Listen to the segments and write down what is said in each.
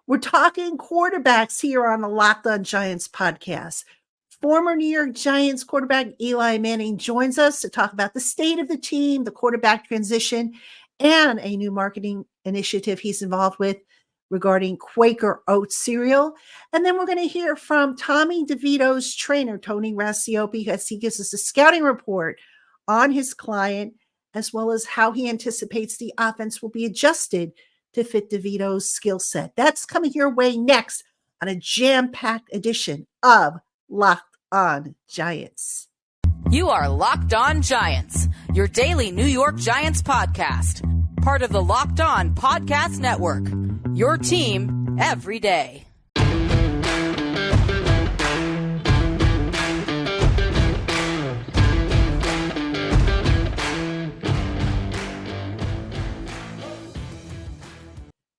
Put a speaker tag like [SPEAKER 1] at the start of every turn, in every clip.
[SPEAKER 1] We're talking quarterbacks here on the Locked On Giants podcast. Former New York Giants quarterback Eli Manning joins us to talk about the state of the team, the quarterback transition, and a new marketing initiative he's involved with regarding Quaker Oats cereal. And then we're going to hear from Tommy DeVito's trainer, Tony Racioppi, as he gives us a scouting report on his client, as well as how he anticipates the offense will be adjusted to fit DeVito's skill set. That's coming your way next on a jam-packed edition of Locked On Giants.
[SPEAKER 2] You are Locked On Giants, your daily New York Giants podcast, part of the Locked On Podcast Network, your team every day.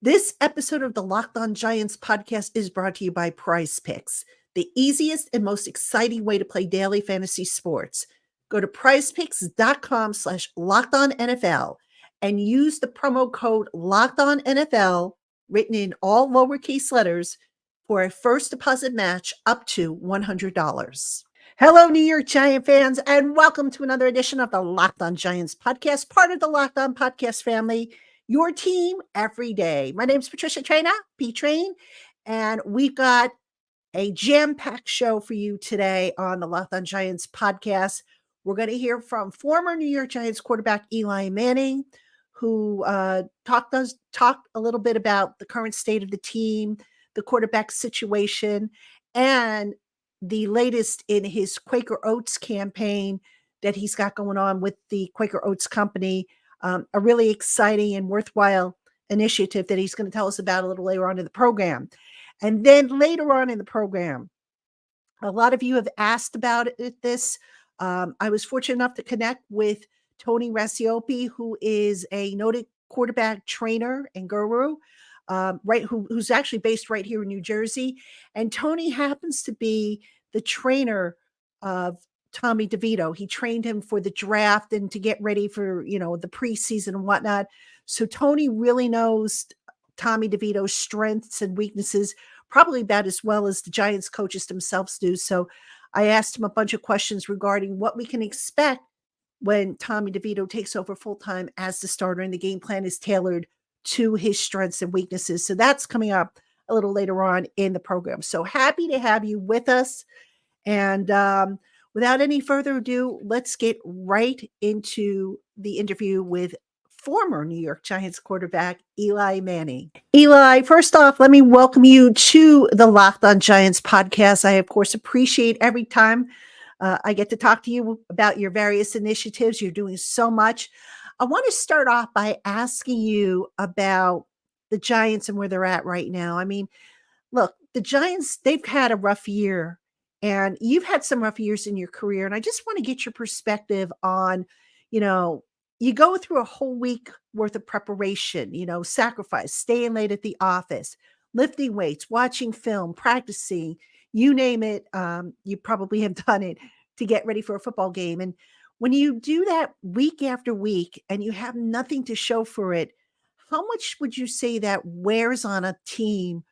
[SPEAKER 1] This episode of the Locked On Giants podcast is brought to you by Prize Picks, the easiest and most exciting way to play daily fantasy sports. Go to prizepicks.com/LockedOnNFL and use the promo code LockedOnNFL, written in all lowercase letters, for a first deposit match up to $100. Hello, New York Giant fans, and welcome to another edition of the Locked On Giants podcast, part of the Locked On Podcast family. Your team every day. My name is Patricia Traina, P-Train, and we've got a jam-packed show for you today on the Locked On Giants podcast. We're going to hear from former New York Giants quarterback Eli Manning, who talked a little bit about the current state of the team, the quarterback situation, and the latest in his Quaker Oats campaign that he's got going on with the Quaker Oats Company. A really exciting and worthwhile initiative that he's going to tell us about a little later on in the program. And then later on in the program, a lot of you have asked about this. I was fortunate enough to connect with Tony Racioppi, who is a noted quarterback trainer and guru, who's actually based right here in New Jersey. And Tony happens to be the trainer of Tommy DeVito. He trained him for the draft and to get ready for, the preseason and whatnot. So Tony really knows Tommy DeVito's strengths and weaknesses, probably about as well as the Giants coaches themselves do. So I asked him a bunch of questions regarding what we can expect when Tommy DeVito takes over full-time as the starter, and the game plan is tailored to his strengths and weaknesses. So that's coming up a little later on in the program. So happy to have you with us. And without any further ado, let's get right into the interview with former New York Giants quarterback Eli Manning. Eli, first off, let me welcome you to the Locked On Giants podcast. I, of course, appreciate every time I get to talk to you about your various initiatives. You're doing so much. I want to start off by asking you about the Giants and where they're at right now. I mean, look, the Giants, they've had a rough year. And you've had some rough years in your career. And I just want to get your perspective on, you go through a whole week worth of preparation, sacrifice, staying late at the office, lifting weights, watching film, practicing, you name it. You probably have done it to get ready for a football game. And when you do that week after week and you have nothing to show for it, how much would you say that wears on a team?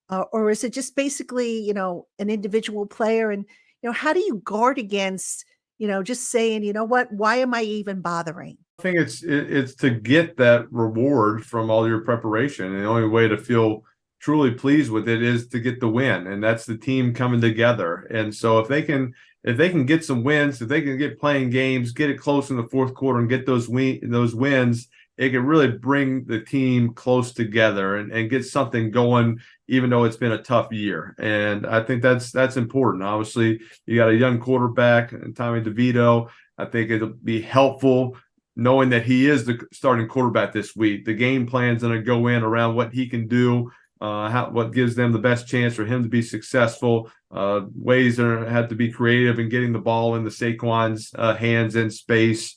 [SPEAKER 1] Or is it just basically, an individual player? And, how do you guard against, just saying, you know what, why am I even bothering?
[SPEAKER 3] I think it's to get that reward from all your preparation. And the only way to feel truly pleased with it is to get the win. And that's the team coming together. And so if they can get some wins, if they can get playing games, get it close in the fourth quarter and get those wins, it can really bring the team close together and get something going, even though it's been a tough year. And I think that's important. Obviously, you got a young quarterback, Tommy DeVito. I think it'll be helpful knowing that he is the starting quarterback this week. The game plan's going to go in around what he can do, what gives them the best chance for him to be successful, ways that have to be creative in getting the ball in the Saquon's hands in space.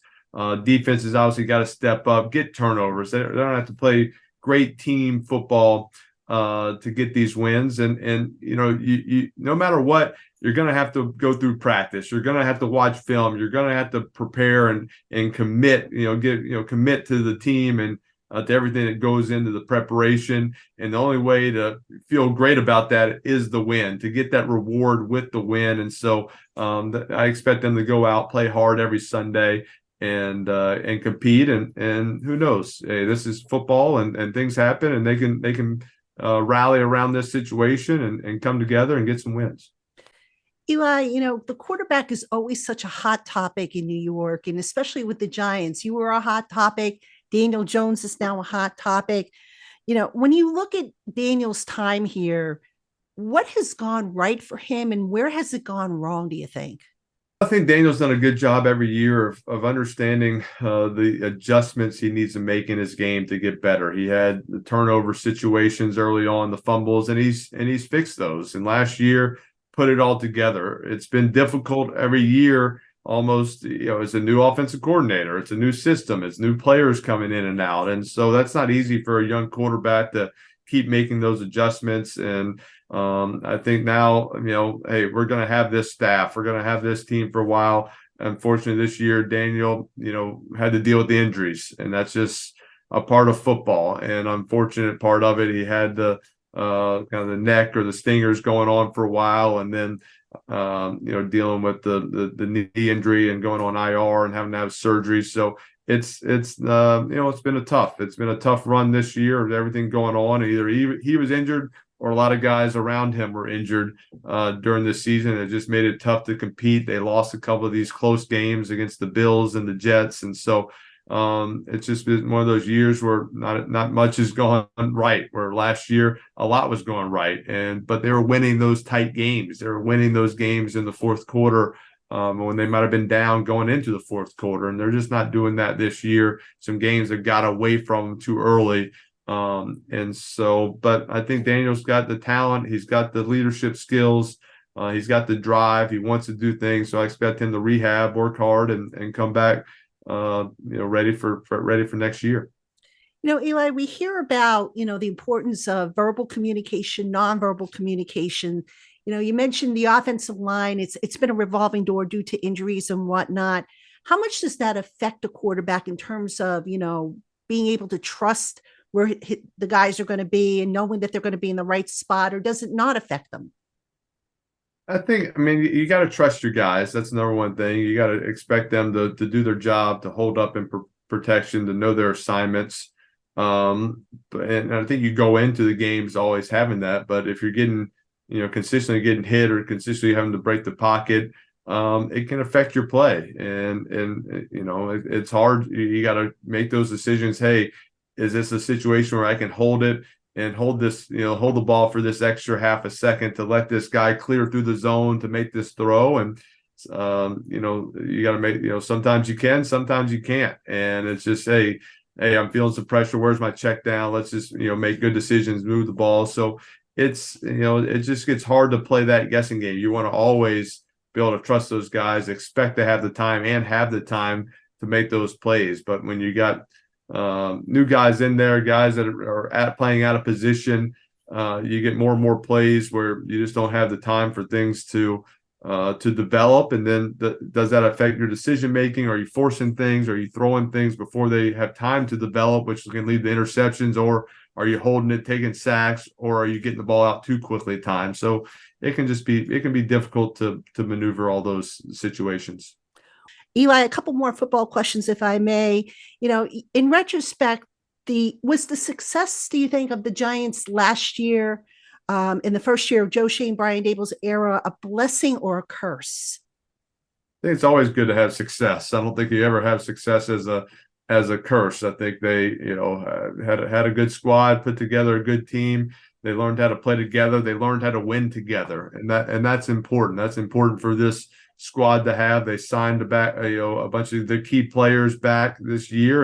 [SPEAKER 3] Defense has obviously got to step up, get turnovers. They don't have to play great team football to get these wins. And you no matter what, you're going to have to go through practice. You're going to have to watch film. You're going to have to prepare and commit. Commit to the team and to everything that goes into the preparation. And the only way to feel great about that is the win, to get that reward with the win. And so I expect them to go out, play hard every Sunday, and compete. And who knows? Hey, this is football, and things happen, and they can rally around this situation and come together and get some wins.
[SPEAKER 1] Eli, the quarterback is always such a hot topic in New York, and especially with the Giants. You were a hot topic. Daniel Jones is now a hot topic. When you look at Daniel's time here, what has gone right for him and where has it gone wrong, do you think?
[SPEAKER 3] I think Daniel's done a good job every year of understanding the adjustments he needs to make in his game to get better. He had the turnover situations early on, the fumbles, and he's fixed those. And last year, put it all together. It's been difficult every year, almost, as a new offensive coordinator. It's a new system. It's new players coming in and out. And so that's not easy for a young quarterback to keep making those adjustments. And I think now, hey, we're going to have this staff. We're going to have this team for a while. Unfortunately, this year, Daniel, had to deal with the injuries, and that's just a part of football. And unfortunate part of it, he had the kind of the neck or the stingers going on for a while, and then dealing with the knee injury and going on IR and having to have surgery. So it's been a tough run this year with everything going on. Either he was injured or a lot of guys around him were injured during this season. It just made it tough to compete. They lost a couple of these close games against the Bills and the Jets, and so it's just been one of those years where not much has gone right, where last year a lot was going right, but they were winning those tight games. They were winning those games in the fourth quarter when they might have been down going into the fourth quarter, and they're just not doing that this year. Some games that got away from them too early. But I think Daniel's got the talent. He's got the leadership skills. He's got the drive. He wants to do things. So I expect him to rehab, work hard, and come back ready for next year.
[SPEAKER 1] Eli, we hear about, the importance of verbal communication, nonverbal communication. You mentioned the offensive line. It's been a revolving door due to injuries and whatnot. How much does that affect a quarterback in terms of, being able to trust where the guys are going to be and knowing that they're going to be in the right spot, or does it not affect them?
[SPEAKER 3] You got to trust your guys. That's the number one thing. You got to expect them to do their job, to hold up in protection, to know their assignments. And I think you go into the games always having that. But if you're getting, consistently getting hit or consistently having to break the pocket, it can affect your play. And it's hard. You got to make those decisions. Hey, is this a situation where I can hold it and hold the ball for this extra half a second to let this guy clear through the zone to make this throw? And, you got to make, sometimes you can, sometimes you can't. And it's just, hey, I'm feeling some pressure. Where's my check down? Let's just, make good decisions, move the ball. So it's, it just gets hard to play that guessing game. You want to always be able to trust those guys, expect to have the time to make those plays. But when you got new guys in there, guys that are playing out of position, you get more and more plays where you just don't have the time for things to develop. And then does that affect your decision making? Are you forcing things? Are you throwing things before they have time to develop, which can lead to interceptions? Or are you holding it, taking sacks, or are you getting the ball out too quickly at times? So it can be difficult to maneuver all those situations.
[SPEAKER 1] Eli, a couple more football questions, if I may. In retrospect, was the success, do you think, of the Giants last year, in the first year of Joe Shane, Brian Dable's era, a blessing or a curse?
[SPEAKER 3] I think it's always good to have success. I don't think you ever have success as a curse. I think they, had a good squad, put together a good team. They learned how to play together. They learned how to win together, and that's important. That's important for this squad to have. They signed a bunch of the key players back this year,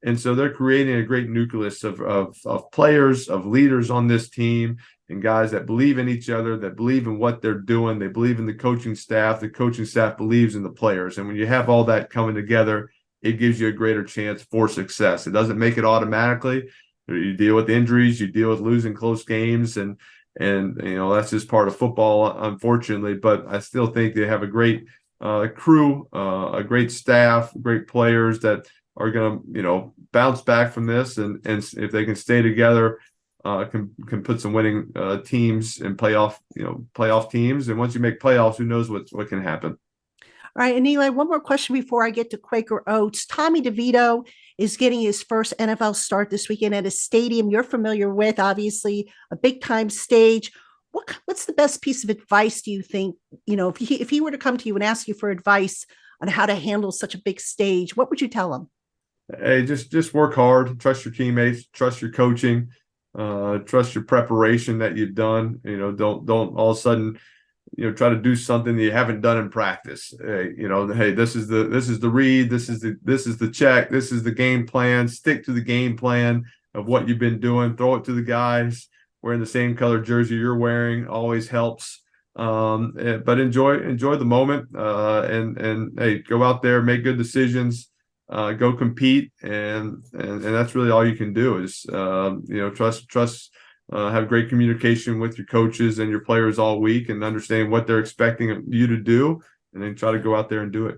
[SPEAKER 3] and so they're creating a great nucleus of players, of leaders on this team, and guys that believe in each other, that believe in what they're doing. They believe in the coaching staff. The coaching staff believes in the players, and when you have all that coming together, it gives you a greater chance for success. It doesn't make it automatically. You deal with injuries, you deal with losing close games, and that's just part of football, unfortunately. But I still think they have a great crew, a great staff, great players that are going to, bounce back from this, and if they can stay together, can put some winning teams in playoff teams. And once you make playoffs, who knows what can happen.
[SPEAKER 1] All right, and Eli, one more question before I get to Quaker Oats. Tommy DeVito is getting his first NFL start this weekend at a stadium you're familiar with, obviously a big time stage. What's the best piece of advice do you think, if he were to come to you and ask you for advice on how to handle such a big stage, what would you tell him?
[SPEAKER 3] Hey, just work hard, trust your teammates, trust your coaching, trust your preparation that you've done. Don't all of a sudden try to do something that you haven't done in practice. Hey, this is the read, this is the check, this is the game plan. Stick to the game plan of what you've been doing. Throw it to the guys wearing the same color jersey you're wearing. Always helps. But enjoy the moment, and hey, go out there, make good decisions, go compete, and that's really all you can do is trust. Have great communication with your coaches and your players all week, and understand what they're expecting you to do, and then try to go out there and do it.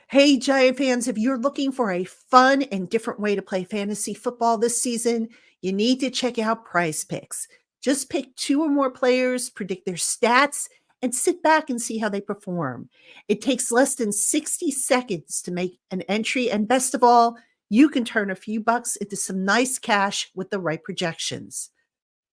[SPEAKER 1] Hey, Giant fans, if you're looking for a fun and different way to play fantasy football this season, you need to check out Prize Picks. Just pick 2 or more players, predict their stats, and sit back and see how they perform. It takes less than 60 seconds to make an entry, and best of all, you can turn a few bucks into some nice cash with the right projections.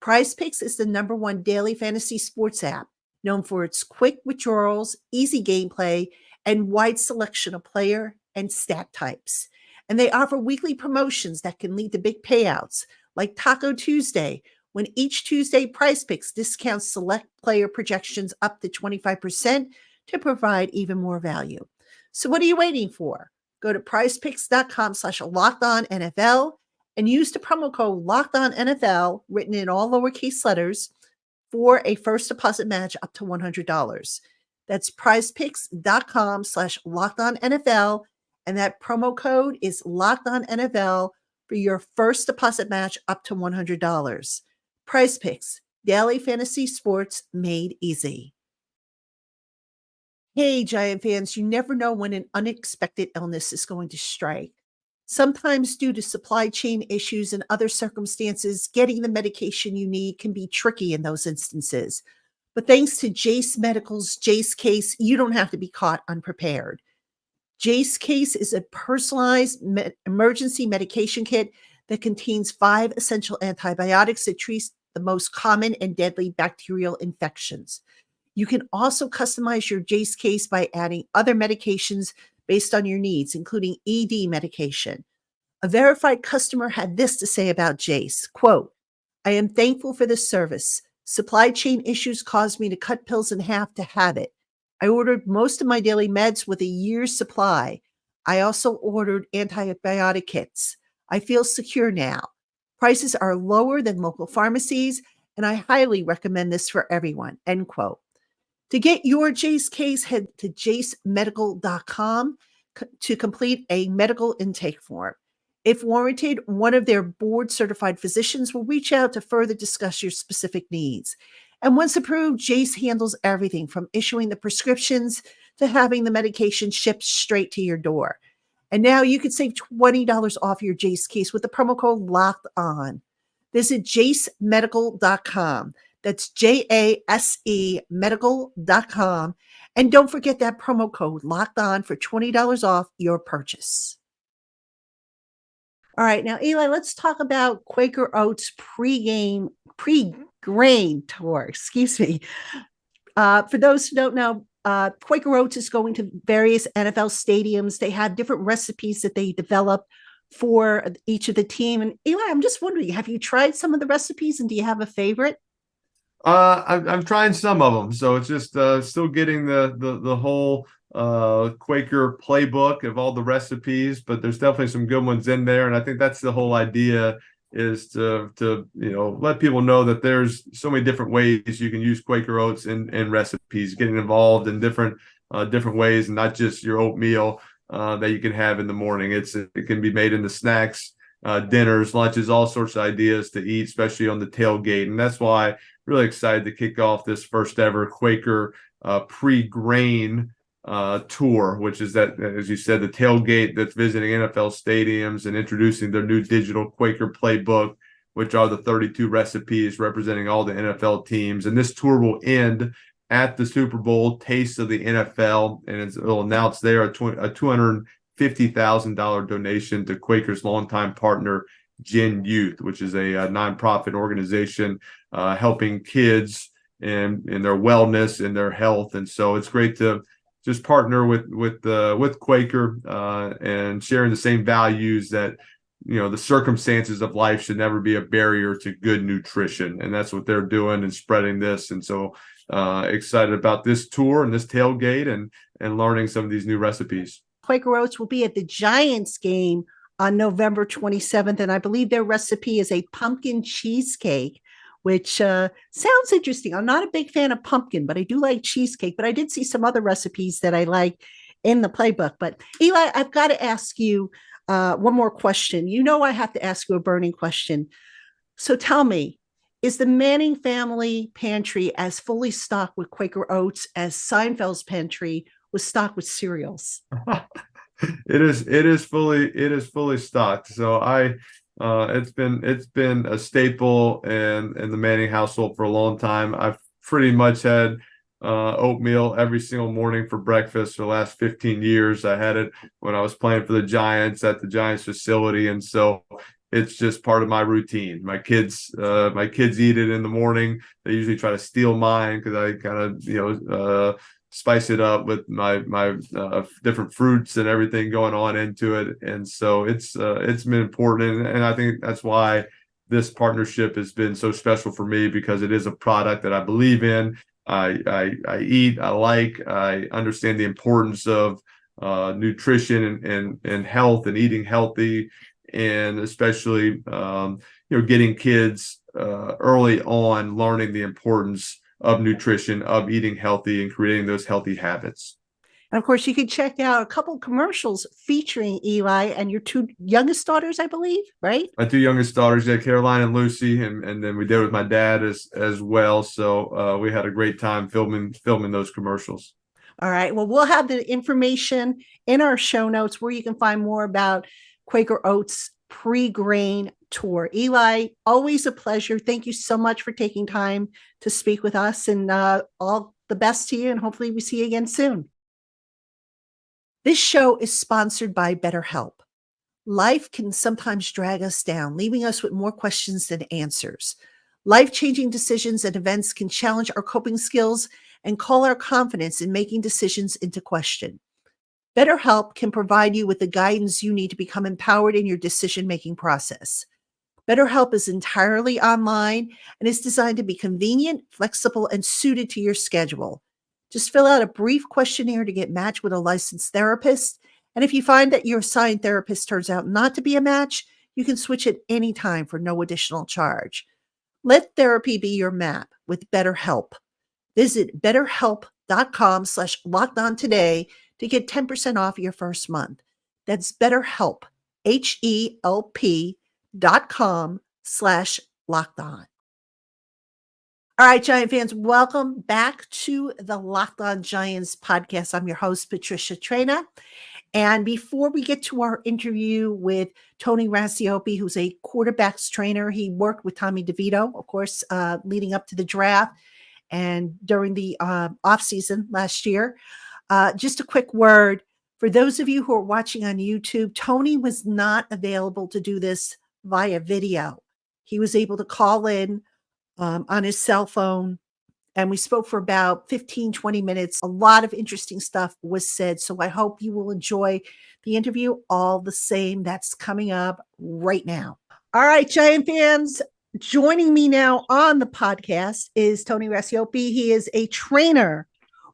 [SPEAKER 1] Prize Picks is the #1 daily fantasy sports app, known for its quick withdrawals, easy gameplay, and wide selection of player and stat types. And they offer weekly promotions that can lead to big payouts, like Taco Tuesday, when each Tuesday Prize Picks discounts select player projections up to 25% to provide even more value. So what are you waiting for? Go to prizepicks.com/LockedOnNFL and use the promo code LockedOnNFL, written in all lowercase letters, for a first deposit match up to $100. That's prizepicks.com/LockedOnNFL, and that promo code is LockedOnNFL for your first deposit match up to $100. Prize Picks, daily fantasy sports made easy. Hey, Giant fans, you never know when an unexpected illness is going to strike. Sometimes, due to supply chain issues and other circumstances, getting the medication you need can be tricky in those instances. But thanks to Jace Medical's Jace Case, you don't have to be caught unprepared. Jace Case is a personalized emergency medication kit that contains 5 essential antibiotics that treat the most common and deadly bacterial infections. You can also customize your Jace Case by adding other medications based on your needs, including ED medication. A verified customer had this to say about Jace, quote, "I am thankful for this service. Supply chain issues caused me to cut pills in half to have it. I ordered most of my daily meds with a year's supply. I also ordered antibiotic kits. I feel secure now. Prices are lower than local pharmacies, and I highly recommend this for everyone," end quote. To get your Jace Case, head to jacemedical.com to complete a medical intake form. If warranted, one of their board-certified physicians will reach out to further discuss your specific needs. And once approved, Jace handles everything from issuing the prescriptions to having the medication shipped straight to your door. And now you can save $20 off your Jace Case with the promo code LOCKEDON. Visit jacemedical.com. That's JASE medical.com. And don't forget that promo code LOCKEDON for $20 off your purchase. All right, now, Eli, let's talk about Quaker Oats Pregrain Tour. Excuse me. For those who don't know, Quaker Oats is going to various NFL stadiums. They have different recipes that they develop for each of the team. And Eli, I'm just wondering, have you tried some of the recipes, and do you have a favorite?
[SPEAKER 3] I'm trying some of them, so it's just still getting the whole Quaker playbook of all the recipes, but there's definitely some good ones in there, and I think that's the whole idea, is to let people know that there's so many different ways you can use Quaker Oats in recipes, getting involved in different ways, and not just your oatmeal that you can have in the morning. It can be made into snacks, dinners, lunches, all sorts of ideas to eat, especially on the tailgate, and that's why really excited to kick off this first ever Quaker Pregrain tour, which is that, as you said, the tailgate that's visiting NFL stadiums and introducing their new digital Quaker playbook, which are the 32 recipes representing all the NFL teams. And this tour will end at the Super Bowl Taste of the NFL, and it'll announce there a $250,000 donation to Quaker's longtime partner, Gen Youth, which is a nonprofit organization helping kids in their wellness and their health. And so it's great to just partner with Quaker and sharing the same values that, the circumstances of life should never be a barrier to good nutrition. And that's what they're doing and spreading this. And so excited about this tour and this tailgate and learning some of these new recipes.
[SPEAKER 1] Quaker Oats will be at the Giants game on November 27th. And I believe their recipe is a pumpkin cheesecake, which sounds interesting. I'm not a big fan of pumpkin, but I do like cheesecake. But I did see some other recipes that I like in the playbook. But Eli, I've got to ask you one more question. I have to ask you a burning question. So tell me, is the Manning family pantry as fully stocked with Quaker Oats as Seinfeld's pantry was stocked with cereals?
[SPEAKER 3] It is fully stocked. So it's been a staple in the Manning household for a long time. I've pretty much had oatmeal every single morning for breakfast for the last 15 years. I had it when I was playing for the Giants at the Giants facility, and so it's just part of my routine. My kids eat it in the morning. They usually try to steal mine because I kind of spice it up with my different fruits and everything going on into it. And so it's been important, and I think that's why this partnership has been so special for me, because it is a product that I believe in. I eat, I like, I understand the importance of nutrition and health and eating healthy, and especially getting kids early on learning the importance of nutrition, of eating healthy, and creating those healthy habits.
[SPEAKER 1] And of course, you can check out a couple of commercials featuring Eli and your two youngest daughters, I believe, right?
[SPEAKER 3] My two youngest daughters, Caroline and Lucy, and then we did with my dad as well. So we had a great time filming those commercials.
[SPEAKER 1] All right. Well, we'll have the information in our show notes where you can find more about Quaker Oats Pregrain tour. Eli, always a pleasure. Thank you so much for taking time to speak with us, and all the best to you. And hopefully we see you again soon. This show is sponsored by BetterHelp. Life can sometimes drag us down, leaving us with more questions than answers. Life-changing decisions and events can challenge our coping skills and call our confidence in making decisions into question. BetterHelp can provide you with the guidance you need to become empowered in your decision-making process. BetterHelp is entirely online and is designed to be convenient, flexible, and suited to your schedule. Just fill out a brief questionnaire to get matched with a licensed therapist. And if you find that your assigned therapist turns out not to be a match, you can switch at any time for no additional charge. Let therapy be your map with BetterHelp. Visit betterhelp.com/lockedon today to get 10% off your first month. That's BetterHelp, HELP.com/lockedon. All right, Giant fans, welcome back to the Locked On Giants podcast. I'm your host, Patricia Traina. And before we get to our interview with Tony Racioppi, who's a quarterbacks trainer, he worked with Tommy DeVito, of course, leading up to the draft and during the offseason last year. Just a quick word. For those of you who are watching on YouTube, Tony was not available to do this via video. He was able to call in on his cell phone, and we spoke for about 15, 20 minutes. A lot of interesting stuff was said, so I hope you will enjoy the interview all the same. That's coming up right now. All right, Giant fans, joining me now on the podcast is Tony Racioppi. He is a trainer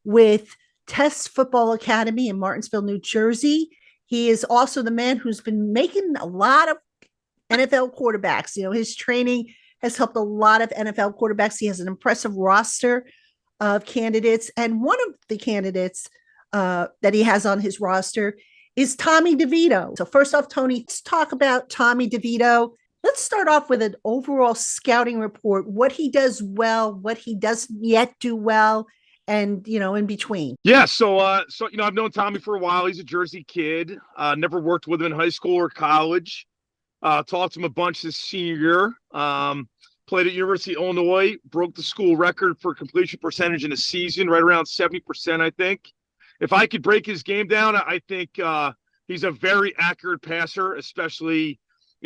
[SPEAKER 1] with Test Football Academy in Martinsville, New Jersey. He is also the man who's been making a lot of NFL quarterbacks. His training has helped a lot of NFL quarterbacks. He has an impressive roster of candidates. And one of the candidates that he has on his roster is Tommy DeVito. So first off, Tony, let's talk about Tommy DeVito. Let's start off with an overall scouting report, what he does well, what he doesn't yet do well, and, in between?
[SPEAKER 4] Yeah. So, I've known Tommy for a while. He's a Jersey kid. Never worked with him in high school or college. Talked to him a bunch this senior year. Played at University of Illinois, broke the school record for completion percentage in a season, right around 70%, I think. If I could break his game down, I think he's a very accurate passer, especially,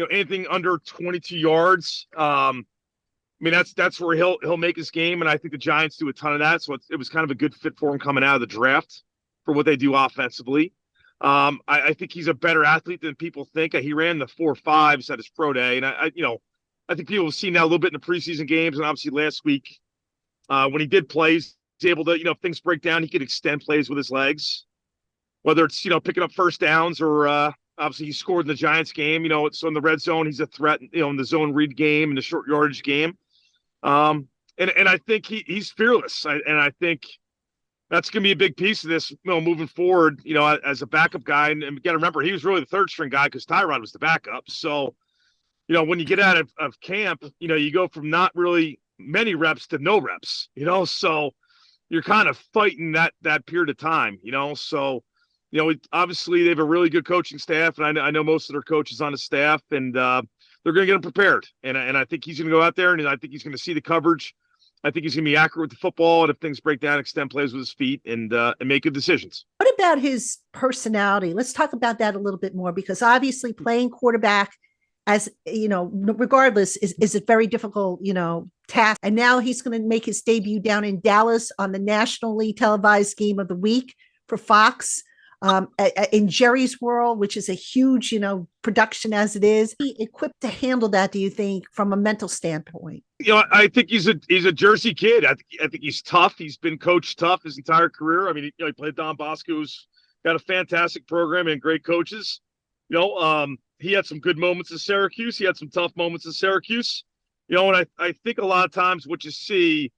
[SPEAKER 4] anything under 22 yards. That's where he'll make his game, and I think the Giants do a ton of that. So it was kind of a good fit for him coming out of the draft for what they do offensively. I think he's a better athlete than people think. He ran the 4.5s at his pro day, and I think people have seen that a little bit in the preseason games, and obviously last week when he did plays, he's able to, if things break down, he could extend plays with his legs, whether it's, picking up first downs or obviously he scored in the Giants game, so in the red zone, he's a threat, in the zone read game and the short yardage game. And I think he's fearless. And I think that's going to be a big piece of this, moving forward, as a backup guy. And you got to remember, he was really the third string guy because Tyrod was the backup. So, when you get out of camp, you go from not really many reps to no reps, so you're kind of fighting that period of time, so, obviously they have a really good coaching staff, and I know most of their coaches on the staff, and they're going to get him prepared. And I think he's going to go out there, and I think he's going to see the coverage. I think he's going to be accurate with the football, and if things break down, extend plays with his feet and make good decisions.
[SPEAKER 1] What about his personality? Let's talk about that a little bit more, because obviously playing quarterback, as regardless, is a very difficult, task. And now he's going to make his debut down in Dallas on the nationally televised game of the week for Fox, in Jerry's World, which is a huge, production as it is. He equipped to handle that, do you think, from a mental standpoint?
[SPEAKER 4] I think he's a Jersey kid. I think he's tough. He's been coached tough his entire career. I mean, he played Don Bosco, who's got a fantastic program and great coaches. He had some good moments at Syracuse. He had some tough moments at Syracuse. And I think a lot of times what you see,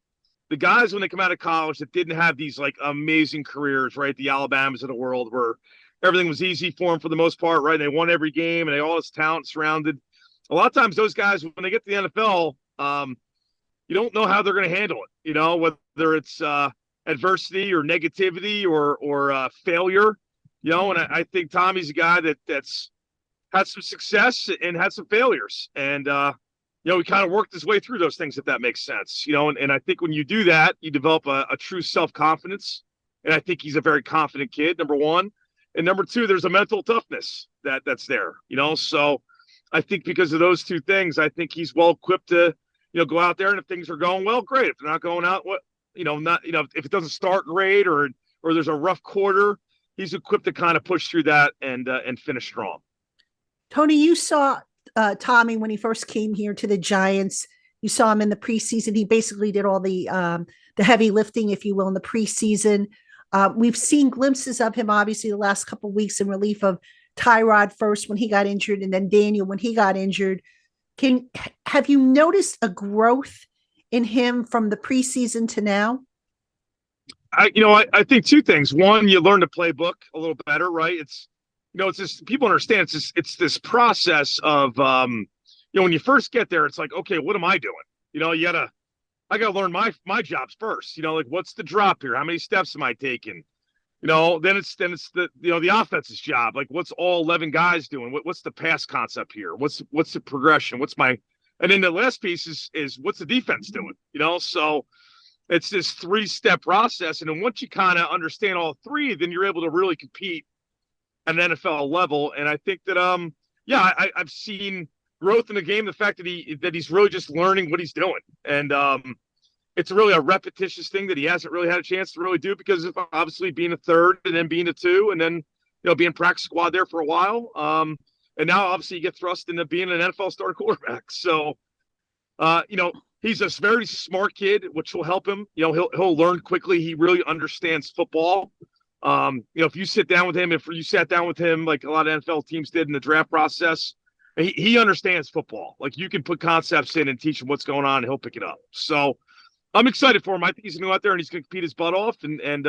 [SPEAKER 4] the guys when they come out of college that didn't have these like amazing careers, right? The Alabamas of the world where everything was easy for them for the most part, right? And they won every game and they all this talent surrounded. A lot of times those guys, when they get to the NFL, you don't know how they're going to handle it, whether it's adversity or negativity or failure, and I think Tommy's a guy that's had some success and had some failures. And, he kind of worked his way through those things, if that makes sense, and I think when you do that, you develop a true self-confidence. And I think he's a very confident kid, number one. And number two, there's a mental toughness that's there, so I think because of those two things, I think he's well equipped to, go out there, and if things are going well, great. If they're not going out, if it doesn't start great or there's a rough quarter, he's equipped to kind of push through that and finish strong.
[SPEAKER 1] Tony, you saw Tommy when he first came here to the Giants. You saw him in the preseason. He basically did all the heavy lifting, if you will, in the preseason. We've seen glimpses of him, obviously, the last couple of weeks in relief of Tyrod first when he got injured, and then Daniel when he got injured. Have you noticed a growth in him from the preseason to now?
[SPEAKER 4] I think two things. One, you learn the playbook a little better, right? It's just, people understand it's this process of, when you first get there, it's like, okay, what am I doing? I got to learn my jobs first, like what's the drop here? How many steps am I taking? Then it's the offense's job. Like what's all 11 guys doing? What's the pass concept here? What's the progression? And then the last piece is what's the defense doing? So it's this 3-step process. And then once you kind of understand all three, then you're able to really compete at an NFL level. And I think that, I've seen growth in the game. The fact that he's really just learning what he's doing. And, it's really a repetitious thing that he hasn't really had a chance to really do because of obviously being a third and then being a 2 and then, being practice squad there for a while. And now obviously you get thrust into being an NFL starting quarterback. So, he's a very smart kid, which will help him. He'll learn quickly. He really understands football. If you sit down with him, if you sat down with him, like a lot of NFL teams did in the draft process, he understands football. Like you can put concepts in and teach him what's going on and he'll pick it up. So I'm excited for him. I think he's going to go out there and he's going to compete his butt off. And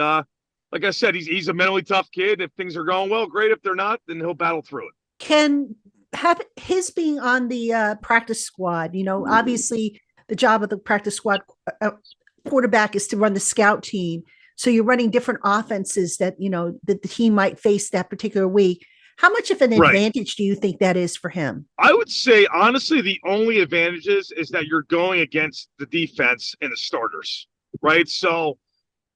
[SPEAKER 4] like I said, he's a mentally tough kid. If things are going well, great. If they're not, then he'll battle through it.
[SPEAKER 1] Can have his being on the practice squad, obviously the job of the practice squad quarterback is to run the scout team. So you're running different offenses that, that the team might face that particular week. How much of an advantage do you think that is for him?
[SPEAKER 4] I would say, honestly, the only advantages is that you're going against the defense and the starters, right? So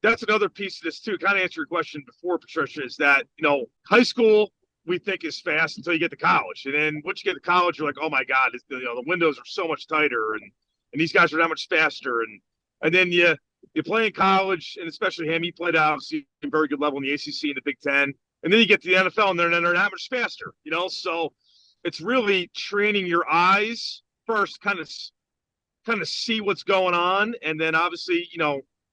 [SPEAKER 4] that's another piece of this too. Kind of answer your question before, Patricia, is that, high school we think is fast until you get to college. And then once you get to college, you're like, oh my God, the windows are so much tighter and these guys are that much faster. And then you play in college, and especially him, he played obviously a very good level in the ACC and the Big Ten. And then you get to the NFL and they're that much faster, so it's really training your eyes first, kind of see what's going on. And then obviously,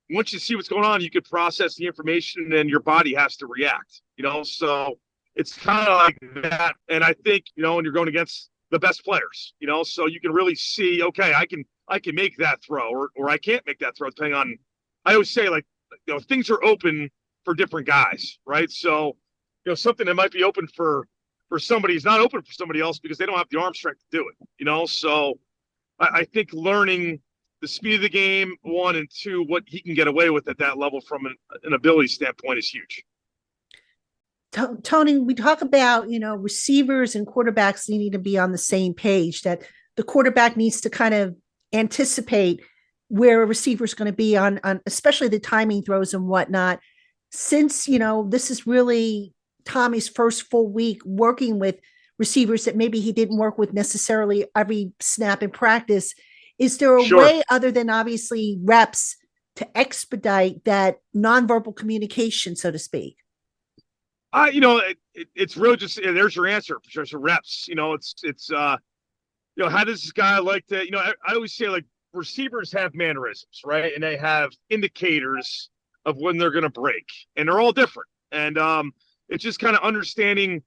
[SPEAKER 4] once you see what's going on, you can process the information and then your body has to react, so it's kind of like that. And I think, when you're going against the best players, so you can really see, okay, I can make that throw or I can't make that throw depending on, I always say things are open for different guys, right? So, something that might be open for somebody is not open for somebody else because they don't have the arm strength to do it, so I think learning the speed of the game, one, and two, what he can get away with at that level from an ability standpoint is huge.
[SPEAKER 1] Tony, we talk about, receivers and quarterbacks needing to be on the same page, that the quarterback needs to kind of anticipate where a receiver is going to be on especially the timing throws and whatnot. Since, this is really Tommy's first full week working with receivers that maybe he didn't work with necessarily every snap in practice, is there a way other than obviously reps to expedite that nonverbal communication, so to speak?
[SPEAKER 4] It's really just, there's your answer, Patricia. Reps. It's how does this guy like to? I always say receivers have mannerisms, right? And they have indicators of when they're going to break, and they're all different. And it's just kind of understanding.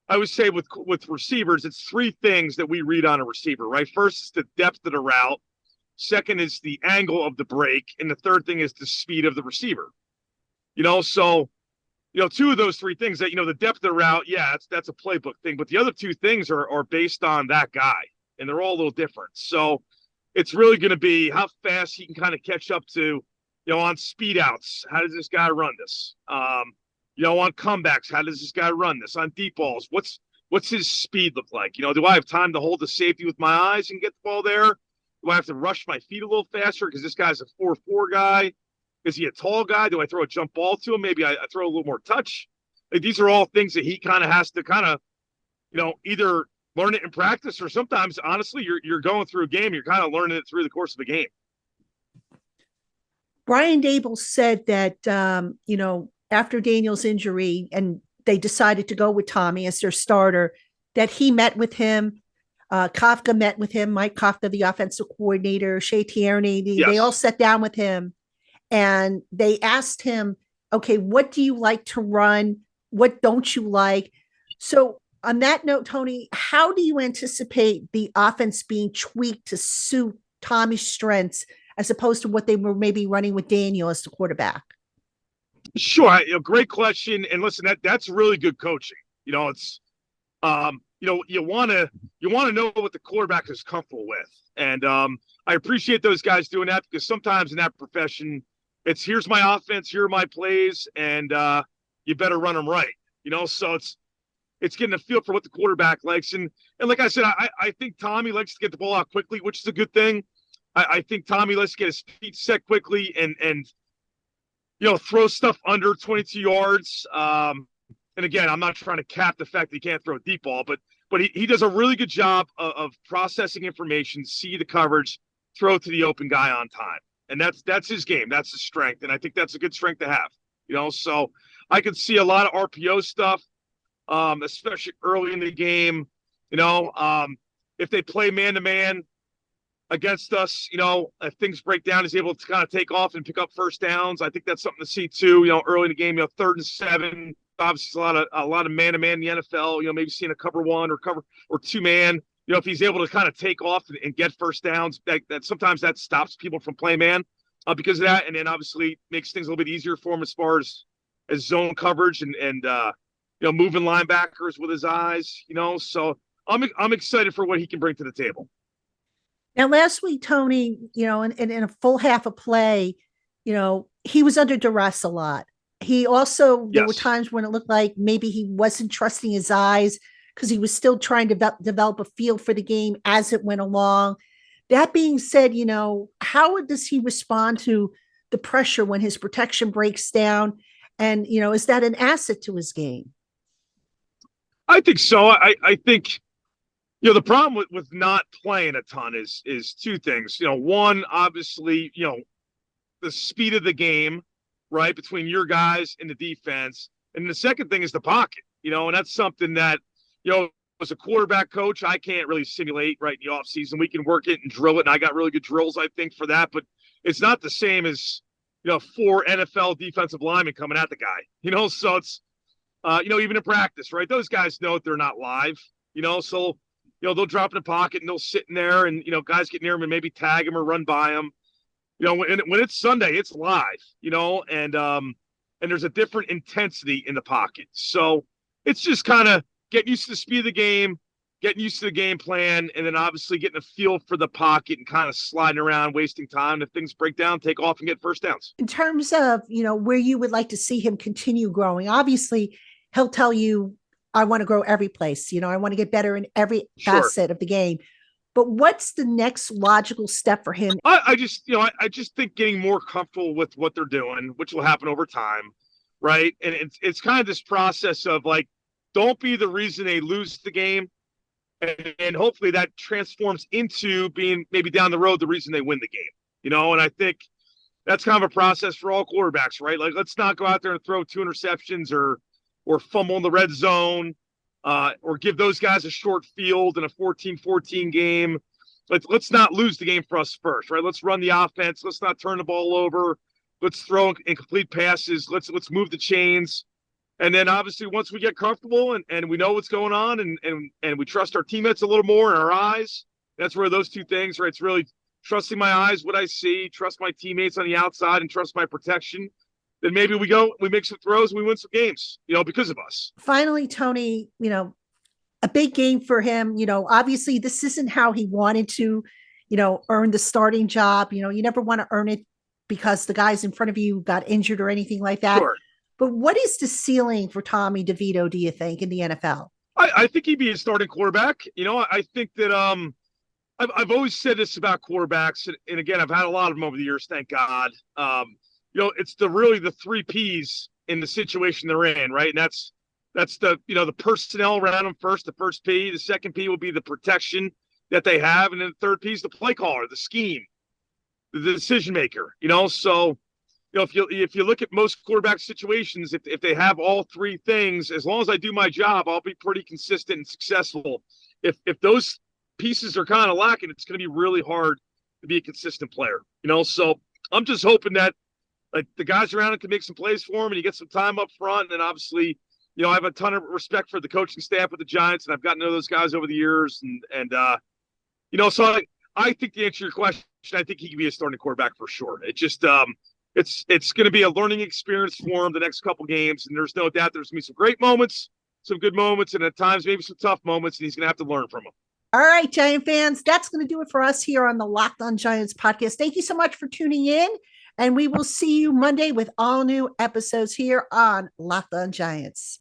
[SPEAKER 4] I would say with receivers, it's three things that we read on a receiver, right? First is the depth of the route. Second is the angle of the break, and the third thing is the speed of the receiver. So. Two of those three things that, the depth of the route, yeah, that's a playbook thing. But the other two things are based on that guy, and they're all a little different. So it's really going to be how fast he can kind of catch up to, on speed outs. How does this guy run this? On comebacks, how does this guy run this? On deep balls, what's his speed look like? Do I have time to hold the safety with my eyes and get the ball there? Do I have to rush my feet a little faster because this guy's a 4-4 guy? Is he a tall guy? Do I throw a jump ball to him? Maybe I throw a little more touch. These are all things that he kind of has to either learn it in practice, or sometimes, honestly, you're going through a game. You're kind of learning it through the course of the game.
[SPEAKER 1] Brian Dable said that, after Daniel's injury and they decided to go with Tommy as their starter, that he met with him. Kafka met with him, Mike Kafka, the offensive coordinator, Shea Tierney. They all sat down with him. And they asked him, okay, what do you like to run? What don't you like? So on that note, Tony, how do you anticipate the offense being tweaked to suit Tommy's strengths as opposed to what they were maybe running with Daniel as the quarterback?
[SPEAKER 4] Sure. Great question. And listen, that's really good coaching. It's, you want to know what the quarterback is comfortable with. And I appreciate those guys doing that, because sometimes in that profession, it's here's my offense, here are my plays, and you better run them right. So it's getting a feel for what the quarterback likes. And like I said, I think Tommy likes to get the ball out quickly, which is a good thing. I think Tommy likes to get his feet set quickly and throw stuff under 22 yards. And again, I'm not trying to cap the fact that he can't throw a deep ball, but he does a really good job of processing information, see the coverage, throw to the open guy on time. And that's his game. That's his strength. And I think that's a good strength to have, so I could see a lot of RPO stuff, especially early in the game, if they play man-to-man against us, if things break down, he's able to kind of take off and pick up first downs. I think that's something to see too, early in the game, 3rd and 7, obviously a lot of man-to-man in the NFL, maybe seeing a cover 1 or 2 man. If he's able to kind of take off and get first downs, that sometimes that stops people from playing man because of that. And then obviously makes things a little bit easier for him as far as zone coverage and moving linebackers with his eyes, so I'm excited for what he can bring to the table.
[SPEAKER 1] Now, last week, Tony, in a full half of play, he was under duress a lot. He also, there were
[SPEAKER 4] Yes.
[SPEAKER 1] times when it looked like maybe he wasn't trusting his eyes because he was still trying to develop a feel for the game as it went along. That being said, how does he respond to the pressure when his protection breaks down? And, is that an asset to his game?
[SPEAKER 4] I think so. I think, the problem with not playing a ton is two things. One, obviously, the speed of the game, right, between your guys and the defense. And the second thing is the pocket, and that's something that, as a quarterback coach, I can't really simulate right in the offseason. We can work it and drill it, and I got really good drills, I think, for that. But it's not the same as, 4 NFL defensive linemen coming at the guy, so it's, even in practice, right? Those guys know they're not live, so, they'll drop in the pocket and they'll sit in there and, guys get near them and maybe tag them or run by them. When it's Sunday, it's live, and there's a different intensity in the pocket. So it's just kind of getting used to the speed of the game, getting used to the game plan, and then obviously getting a feel for the pocket and kind of sliding around, wasting time. If things break down, take off and get first downs.
[SPEAKER 1] In terms of, where you would like to see him continue growing, obviously he'll tell you, I want to grow every place. I want to get better in every facet of the game. But what's the next logical step for him?
[SPEAKER 4] I just think getting more comfortable with what they're doing, which will happen over time, right? And it's kind of this process of like, don't be the reason they lose the game, and hopefully that transforms into being maybe down the road the reason they win the game. And I think that's kind of a process for all quarterbacks, right? Like, let's not go out there and throw 2 interceptions or fumble in the red zone, or give those guys a short field in a 14-14 game. Let's not lose the game for us first, right? Let's run the offense. Let's not turn the ball over. Let's throw incomplete passes. Let's move the chains. And then obviously once we get comfortable and we know what's going on and we trust our teammates a little more in our eyes, that's where those two things, right? It's really trusting my eyes, what I see, trust my teammates on the outside, and trust my protection. Then maybe we make some throws and we win some games, because of us.
[SPEAKER 1] Finally, Tony, a big game for him. Obviously this isn't how he wanted to, earn the starting job. You never want to earn it because the guys in front of you got injured or anything like that.
[SPEAKER 4] Sure.
[SPEAKER 1] But what is the ceiling for Tommy DeVito, do you think, in the NFL?
[SPEAKER 4] I think he'd be a starting quarterback. I think that I've always said this about quarterbacks, and again, I've had a lot of them over the years, thank God. It's really the 3 Ps in the situation they're in, right? And that's the the personnel around them first. The first P, the second P will be the protection that they have, and then the third P is the play caller, the scheme, the decision maker. So if you look at most quarterback situations, if they have all 3 things, as long as I do my job, I'll be pretty consistent and successful. If those pieces are kind of lacking, it's going to be really hard to be a consistent player. So I'm just hoping that the guys around him can make some plays for him and he gets some time up front. And obviously, I have a ton of respect for the coaching staff with the Giants, and I've gotten to know those guys over the years. So I think to answer your question, I think he can be a starting quarterback for sure. It just it's going to be a learning experience for him the next couple games, and there's no doubt there's going to be some great moments, some good moments, and at times maybe some tough moments, and he's going to have to learn from them.
[SPEAKER 1] All right, Giant fans, that's going to do it for us here on the Locked On Giants podcast. Thank you so much for tuning in, and we will see you Monday with all new episodes here on Locked On Giants.